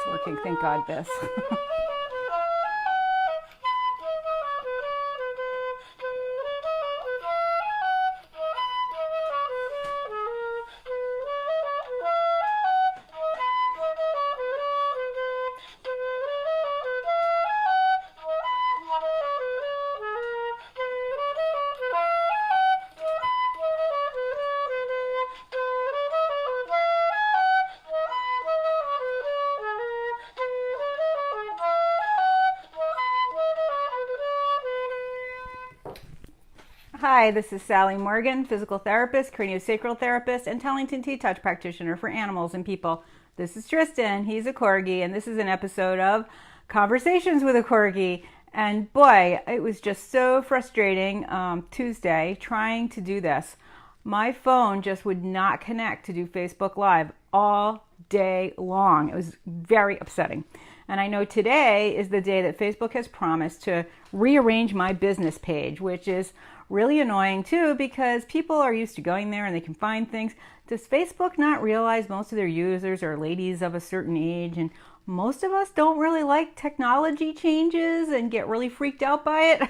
working, thank God this. Hi, this is Sally Morgan, physical therapist, craniosacral therapist, and Tellington Tea Touch practitioner for animals and people. This is Tristan. He's a Corgi, and this is an episode of Conversations with a Corgi. And boy, it was just so frustrating Tuesday trying to do this. My phone just would not connect to do Facebook Live all day long. It was very upsetting. And I know today is the day that Facebook has promised to rearrange my business page, which is really annoying too because people are used to going there and they can find things. Does Facebook not realize most of their users are ladies of a certain age, and most of us don't really like technology changes and get really freaked out by it?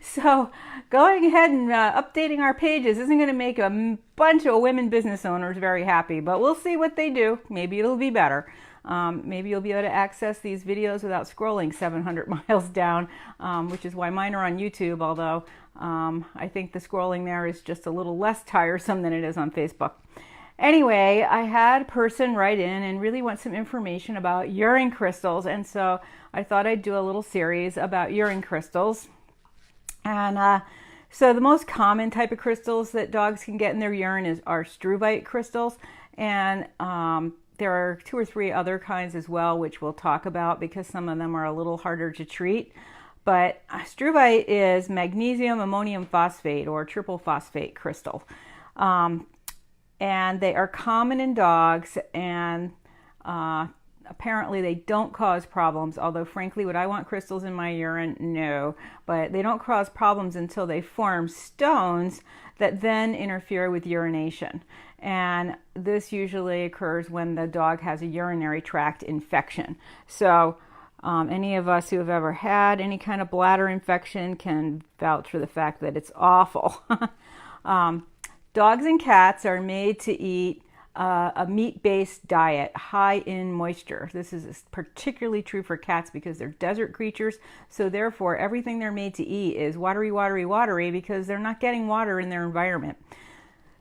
So going ahead and updating our pages isn't going to make a bunch of women business owners very happy, but we'll see what they do. Maybe it'll be better. Maybe you'll be able to access these videos without scrolling 700 miles down, which is why mine are on YouTube, although I think the scrolling there is just a little less tiresome than it is on Facebook. Anyway, I had a person write in and really want some information about urine crystals, and so I thought I'd do a little series about urine crystals. And so the most common type of crystals that dogs can get in their urine are Struvite crystals, and there are 2 or 3 other kinds as well, which we'll talk about because some of them are a little harder to treat. But Struvite is magnesium ammonium phosphate or triple phosphate crystal. And they are common in dogs, and apparently they don't cause problems, although frankly, would I want crystals in my urine? No. But they don't cause problems until they form stones that then interfere with urination. And this usually occurs when the dog has a urinary tract infection. So any of us who have ever had any kind of bladder infection can vouch for the fact that it's awful. Dogs and cats are made to eat a meat-based diet high in moisture. This is particularly true for cats because they're desert creatures, so therefore everything they're made to eat is watery, watery, watery because they're not getting water in their environment.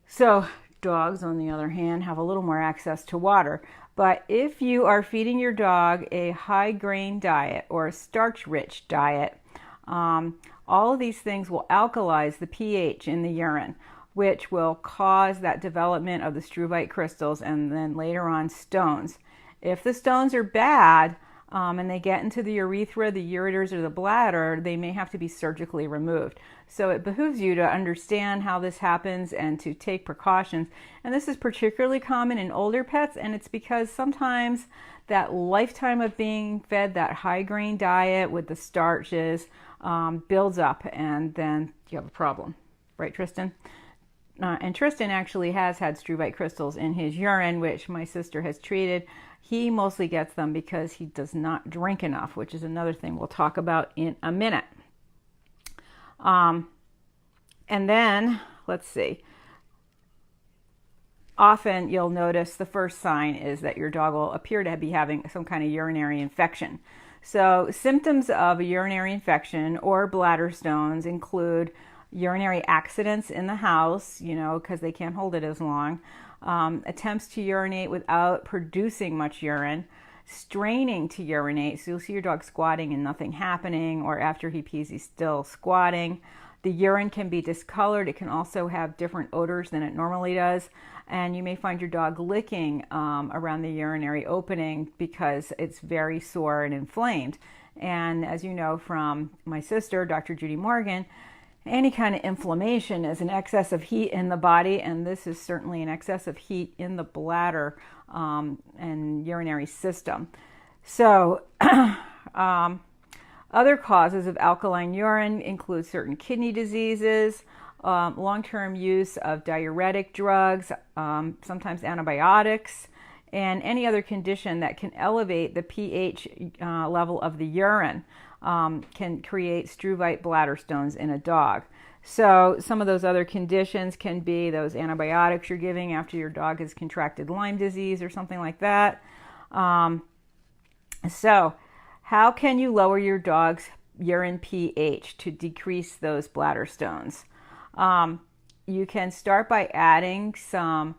So dogs, on the other hand, have a little more access to water. But if you are feeding your dog a high-grain diet or a starch-rich diet, all of these things will alkalize the pH in the urine, which will cause that development of the Struvite crystals and then later on stones. If the stones are bad and they get into the urethra, the ureters, or the bladder, they may have to be surgically removed. So it behooves you to understand how this happens and to take precautions. And this is particularly common in older pets, and it's because sometimes that lifetime of being fed that high-grain diet with the starches builds up, and then you have a problem. Right, Tristan? And Tristan actually has had Struvite crystals in his urine, which my sister has treated. He mostly gets them because he does not drink enough, which is another thing we'll talk about in a minute. And then, let's see. Often you'll notice the first sign is that your dog will appear to be having some kind of urinary infection. So symptoms of a urinary infection or bladder stones include urinary accidents in the house, because they can't hold it as long, attempts to urinate without producing much urine, straining to urinate, so you'll see your dog squatting and nothing happening, or after he pees he's still squatting. The urine can be discolored. It can also have different odors than it normally does, and you may find your dog licking around the urinary opening because it's very sore and inflamed. And as you know from my sister, Dr. Judy Morgan, any kind of inflammation is an excess of heat in the body, and this is certainly an excess of heat in the bladder and urinary system. So other causes of alkaline urine include certain kidney diseases, long-term use of diuretic drugs, sometimes antibiotics, and any other condition that can elevate the pH level of the urine can create struvite bladder stones in a dog. So some of those other conditions can be those antibiotics you're giving after your dog has contracted Lyme disease or something like that. So how can you lower your dog's urine pH to decrease those bladder stones? You can start by adding some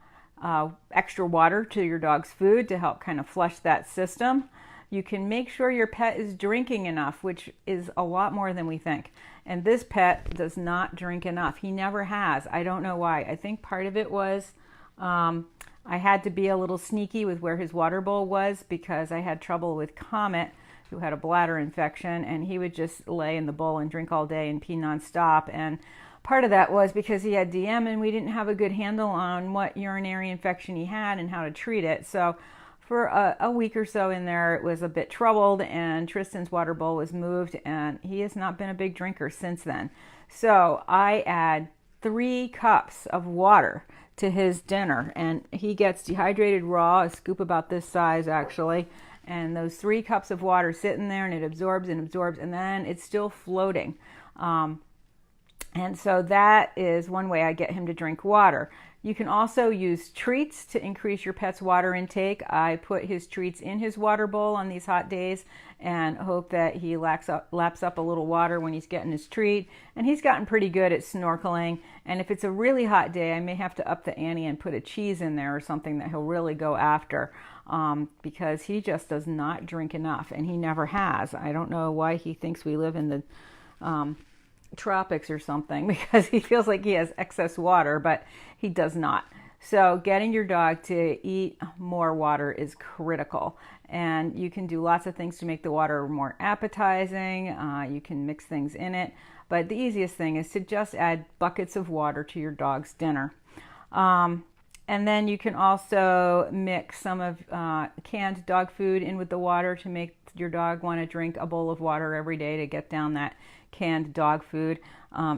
extra water to your dog's food to help kind of flush that system. You can make sure your pet is drinking enough, which is a lot more than we think. And this pet does not drink enough. He never has. I don't know why. I think part of it was I had to be a little sneaky with where his water bowl was because I had trouble with Comet, who had a bladder infection, and he would just lay in the bowl and drink all day and pee nonstop. And part of that was because he had DM and we didn't have a good handle on what urinary infection he had and how to treat it. So for a week or so in there, it was a bit troubled, and Tristan's water bowl was moved, and he has not been a big drinker since then. So I add 3 cups of water to his dinner, and he gets dehydrated raw, a scoop about this size actually, and those 3 cups of water sit in there, and it absorbs and absorbs, and then it's still floating. And so that is one way I get him to drink water. You can also use treats to increase your pet's water intake. I put his treats in his water bowl on these hot days and hope that he laps up a little water when he's getting his treat. And he's gotten pretty good at snorkeling. And if it's a really hot day, I may have to up the ante and put a cheese in there or something that he'll really go after, because he just does not drink enough, and he never has. I don't know why he thinks we live in the tropics or something, because he feels like he has excess water, but he does not. So getting your dog to eat more water is critical, and you can do lots of things to make the water more appetizing. You can mix things in it, but the easiest thing is to just add buckets of water to your dog's dinner. And then you can also mix some of canned dog food in with the water to make your dog want to drink a bowl of water every day to get down that canned dog food.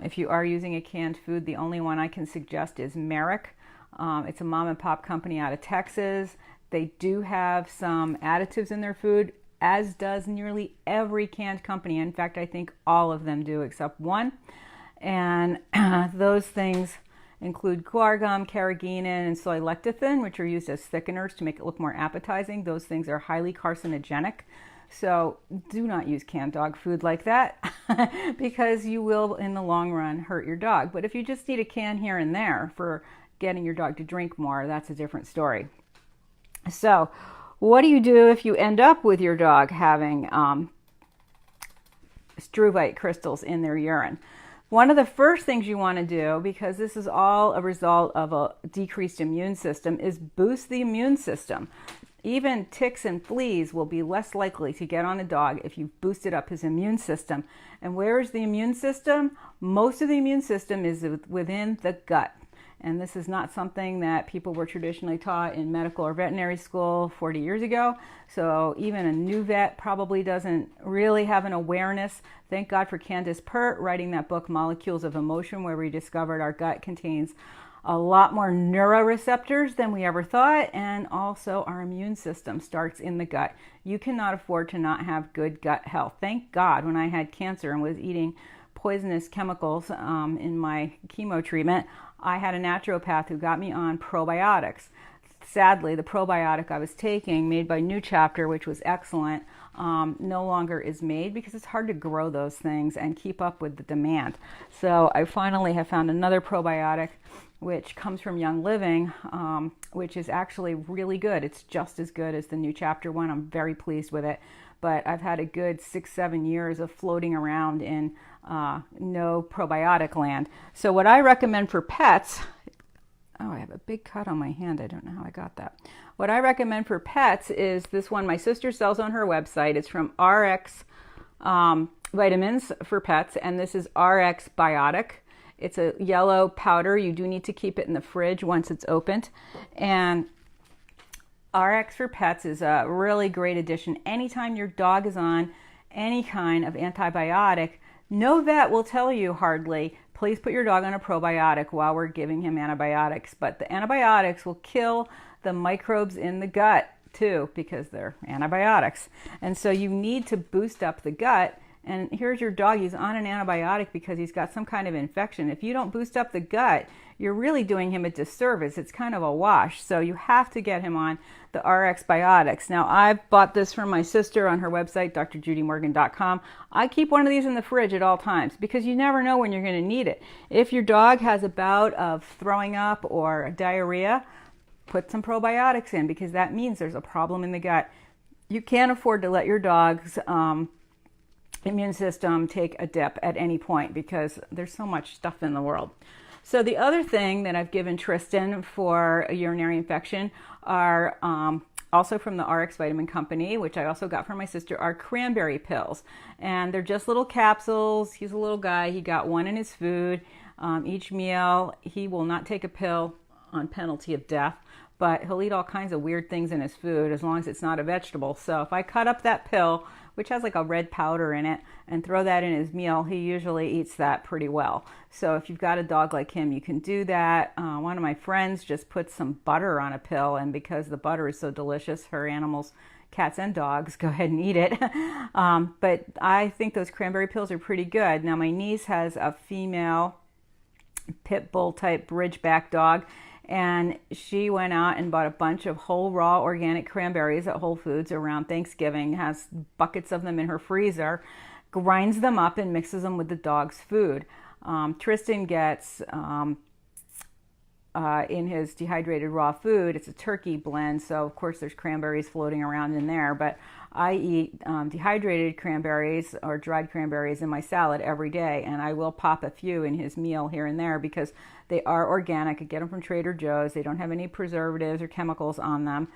If you are using a canned food, the only one I can suggest is Merrick. It's a mom and pop company out of Texas. They do have some additives in their food, as does nearly every canned company. In fact, I think all of them do except one. And those things include guar gum, carrageenan, and soy lecithin, which are used as thickeners to make it look more appetizing. Those things are highly carcinogenic. So do not use canned dog food like that because you will, in the long run, hurt your dog. But if you just need a can here and there for getting your dog to drink more, that's a different story. So what do you do if you end up with your dog having struvite crystals in their urine? One of the first things you want to do, because this is all a result of a decreased immune system, is boost the immune system. Even ticks and fleas will be less likely to get on a dog if you've boosted up his immune system. And where is the immune system? Most of the immune system is within the gut. And this is not something that people were traditionally taught in medical or veterinary school 40 years ago. So even a new vet probably doesn't really have an awareness. Thank God for Candace Pert writing that book, Molecules of Emotion, where we discovered our gut contains a lot more neuroreceptors than we ever thought, and also our immune system starts in the gut. You cannot afford to not have good gut health. Thank God when I had cancer and was eating poisonous chemicals in my chemo treatment, I had a naturopath who got me on probiotics. Sadly, the probiotic I was taking, made by New Chapter, which was excellent, no longer is made because it's hard to grow those things and keep up with the demand. So I finally have found another probiotic which comes from Young Living, which is actually really good. It's just as good as the New Chapter one. I'm very pleased with it. But I've had a good 6-7 years of floating around in no probiotic land. So what I recommend for pets, oh, I have a big cut on my hand. I don't know how I got that. What I recommend for pets is this one my sister sells on her website. It's from RX Vitamins for Pets, and this is RX Biotic. It's a yellow powder. You do need to keep it in the fridge once it's opened. And RX for Pets is a really great addition. Anytime your dog is on any kind of antibiotic, no vet will tell you hardly, please put your dog on a probiotic while we're giving him antibiotics. But the antibiotics will kill the microbes in the gut too, because they're antibiotics. And so you need to boost up the gut. And here's your dog, he's on an antibiotic because he's got some kind of infection. If you don't boost up the gut, you're really doing him a disservice. It's kind of a wash. So you have to get him on the RX Biotics. Now, I've bought this from my sister on her website, drjudymorgan.com. I keep one of these in the fridge at all times because you never know when you're going to need it. If your dog has a bout of throwing up or diarrhea, put some probiotics in because that means there's a problem in the gut. You can't afford to let your dog's immune system take a dip at any point because there's so much stuff in the world. So the other thing that I've given Tristan for a urinary infection are also from the RX Vitamin Company, which I also got from my sister, are cranberry pills. And they're just little capsules. He's a little guy. He got one in his food each meal. He will not take a pill on penalty of death, but he'll eat all kinds of weird things in his food as long as it's not a vegetable. So if I cut up that pill, which has like a red powder in it, and throw that in his meal, he usually eats that pretty well. So if you've got a dog like him, you can do that. One of my friends just put some butter on a pill, and because the butter is so delicious, her animals, cats and dogs, go ahead and eat it. But I think those cranberry pills are pretty good. Now my niece has a female pit bull type Ridgeback dog, and she went out and bought a bunch of whole raw organic cranberries at Whole Foods around Thanksgiving, has buckets of them in her freezer, grinds them up and mixes them with the dog's food. Tristan gets in his dehydrated raw food, it's a turkey blend, so of course there's cranberries floating around in there, but I eat dehydrated cranberries or dried cranberries in my salad every day, and I will pop a few in his meal here and there because they are organic. I get them from Trader Joe's. They don't have any preservatives or chemicals on them.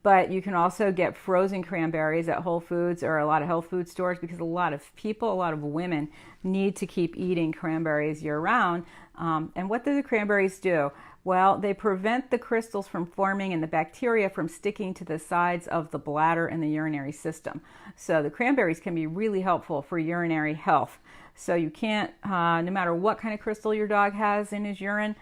But you can also get frozen cranberries at Whole Foods or a lot of health food stores because a lot of people, a lot of women need to keep eating cranberries year round. And what do the cranberries do? Well, they prevent the crystals from forming and the bacteria from sticking to the sides of the bladder and the urinary system. So the cranberries can be really helpful for urinary health. So you can't, no matter what kind of crystal your dog has in his urine,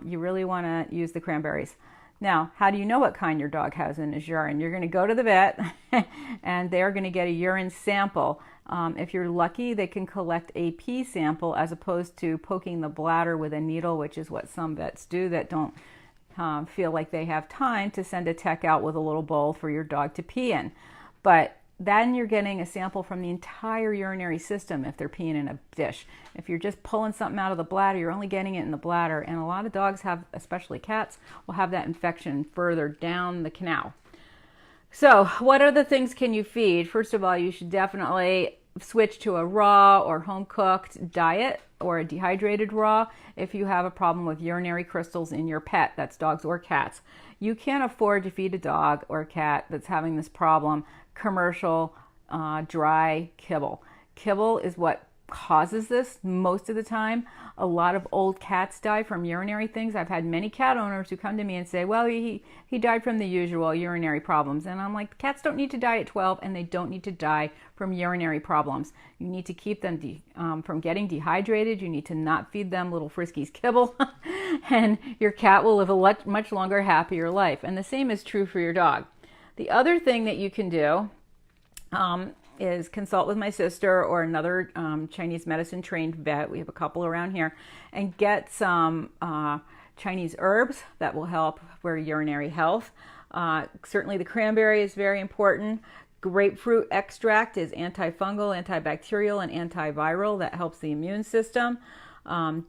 you really want to use the cranberries. Now, how do you know what kind your dog has in his urine? You're going to go to the vet and they're going to get a urine sample. If you're lucky, they can collect a pee sample as opposed to poking the bladder with a needle, which is what some vets do that don't feel like they have time to send a tech out with a little bowl for your dog to pee in. But then you're getting a sample from the entire urinary system if they're peeing in a dish. If you're just pulling something out of the bladder, you're only getting it in the bladder. And a lot of dogs have, especially cats, will have that infection further down the canal. So what other things can you feed? First of all, you should definitely switch to a raw or home-cooked diet or a dehydrated raw if you have a problem with urinary crystals in your pet, that's dogs or cats. You can't afford to feed a dog or a cat that's having this problem commercial dry kibble. Kibble is what causes this most of the time. A lot of old cats die from urinary things. I've had many cat owners who come to me and say, well, he died from the usual urinary problems. And I'm like, cats don't need to die at 12 and they don't need to die from urinary problems. You need to keep them from getting dehydrated. You need to not feed them little Friskies kibble and your cat will live a much longer, happier life. And the same is true for your dog. The other thing that you can do is consult with my sister or another Chinese medicine trained vet. We have a couple around here, and get some Chinese herbs that will help for urinary health. Certainly the cranberry is very important. Grapefruit extract is antifungal, antibacterial, and antiviral. That helps the immune system.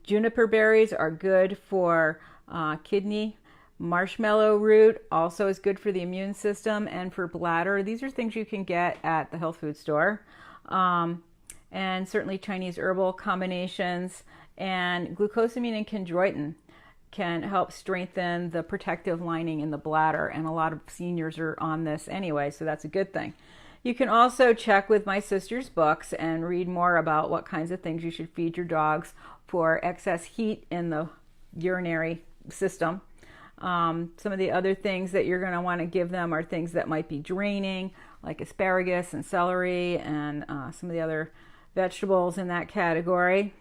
Juniper berries are good for kidney. Marshmallow root also is good for the immune system and for bladder. These are things you can get at the health food store. And certainly Chinese herbal combinations, and glucosamine and chondroitin can help strengthen the protective lining in the bladder, and a lot of seniors are on this anyway, so that's a good thing. You can also check with my sister's books and read more about what kinds of things you should feed your dogs for excess heat in the urinary system. Some of the other things that you're going to want to give them are things that might be draining, like asparagus and celery and some of the other vegetables in that category.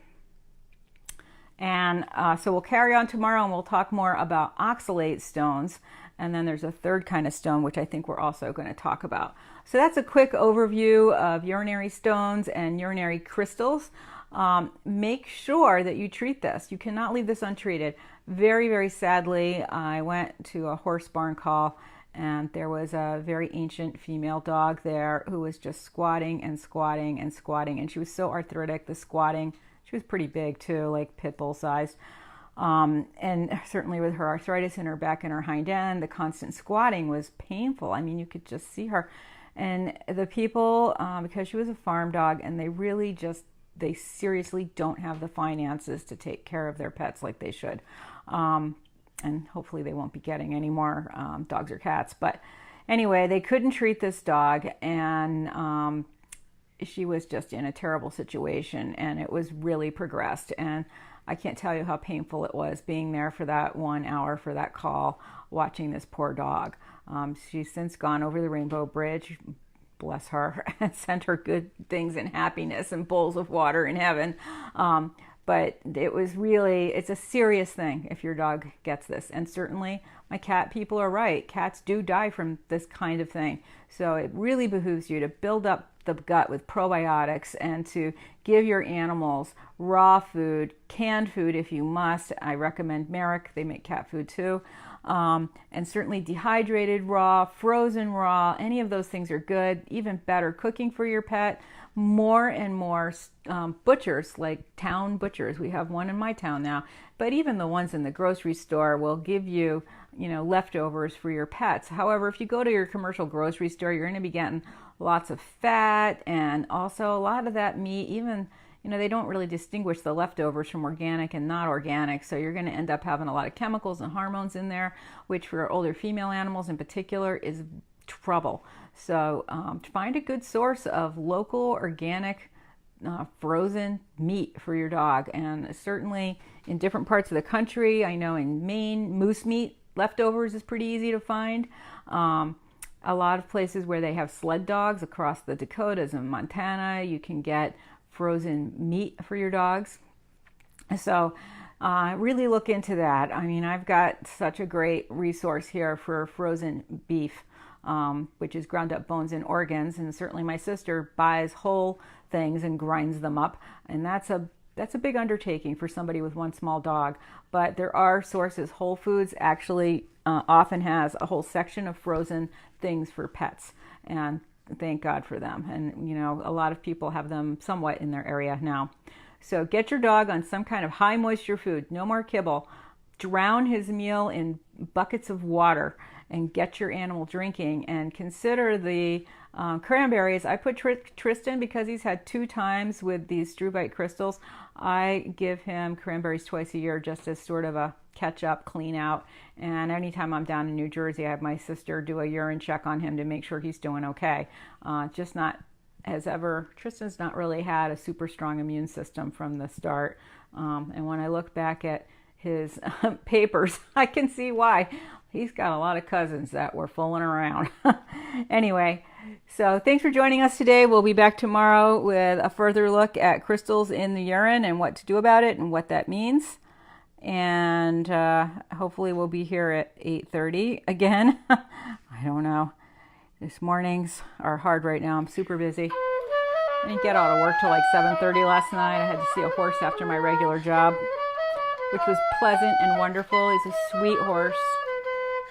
And so we'll carry on tomorrow and we'll talk more about oxalate stones. And then there's a third kind of stone, which I think we're also going to talk about. So that's a quick overview of urinary stones and urinary crystals. Make sure that you treat this. You cannot leave this untreated. Very, very sadly, I went to a horse barn call and there was a very ancient female dog there who was just squatting and squatting and squatting. And she was so arthritic, the squatting. She was pretty big too, like pit bull sized. And certainly with her arthritis in her back and her hind end, the constant squatting was painful. I mean, you could just see her. And the people, because she was a farm dog, and they seriously don't have the finances to take care of their pets like they should. And hopefully they won't be getting any more dogs or cats. But anyway, they couldn't treat this dog, and she was just in a terrible situation, and it was really progressed. And I can't tell you how painful it was being there for that 1 hour for that call, watching this poor dog. She's since gone over the Rainbow Bridge, bless her, and sent her good things and happiness and bowls of water in heaven. But it's a serious thing if your dog gets this. And certainly my cat people are right. Cats do die from this kind of thing. So it really behooves you to build up the gut with probiotics and to give your animals raw food, canned food if you must. I recommend Merrick. They make cat food too. And certainly dehydrated raw, frozen raw, any of those things are good. Even better, cooking for your pet. More and more butchers, like town butchers. We have one in my town now, but even the ones in the grocery store will give you, leftovers for your pets. However, if you go to your commercial grocery store, you're going to be getting lots of fat and also a lot of that meat. Even, they don't really distinguish the leftovers from organic and not organic. So you're going to end up having a lot of chemicals and hormones in there, which for older female animals in particular is trouble. So find a good source of local organic frozen meat for your dog. And certainly in different parts of the country, I know in Maine, moose meat leftovers is pretty easy to find. A lot of places where they have sled dogs across the Dakotas and Montana, you can get frozen meat for your dogs. So really look into that. I mean, I've got such a great resource here for frozen beef, which is ground up bones and organs. And certainly my sister buys whole things and grinds them up. And that's a big undertaking for somebody with one small dog. But there are sources. Whole Foods actually often has a whole section of frozen things for pets. And thank God for them. And, a lot of people have them somewhat in their area now. So get your dog on some kind of high moisture food. No more kibble. Drown his meal in buckets of water and get your animal drinking. And consider the cranberries. I put Tristan, because he's had 2 times with these Struvite Crystals, I give him cranberries twice a year just as sort of a catch up, clean out. And anytime I'm down in New Jersey, I have my sister do a urine check on him to make sure he's doing okay. Tristan's not really had a super strong immune system from the start. And when I look back at his papers, I can see why. He's got a lot of cousins that were fooling around. Anyway, so thanks for joining us today. We'll be back tomorrow with a further look at crystals in the urine and what to do about it and what that means. And hopefully we'll be here at 8:30 again. I don't know. These mornings are hard right now. I'm super busy. I didn't get out of work till like 7:30 last night. I had to see a horse after my regular job, which was pleasant and wonderful. He's a sweet horse.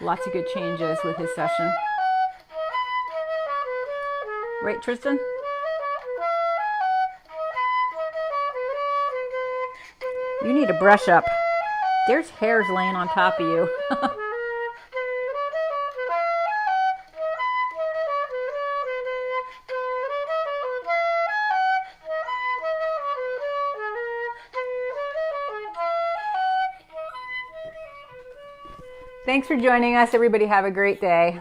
Lots of good changes with his session. Right, Tristan? You need to brush up. There's hairs laying on top of you. Thanks for joining us. Everybody have a great day.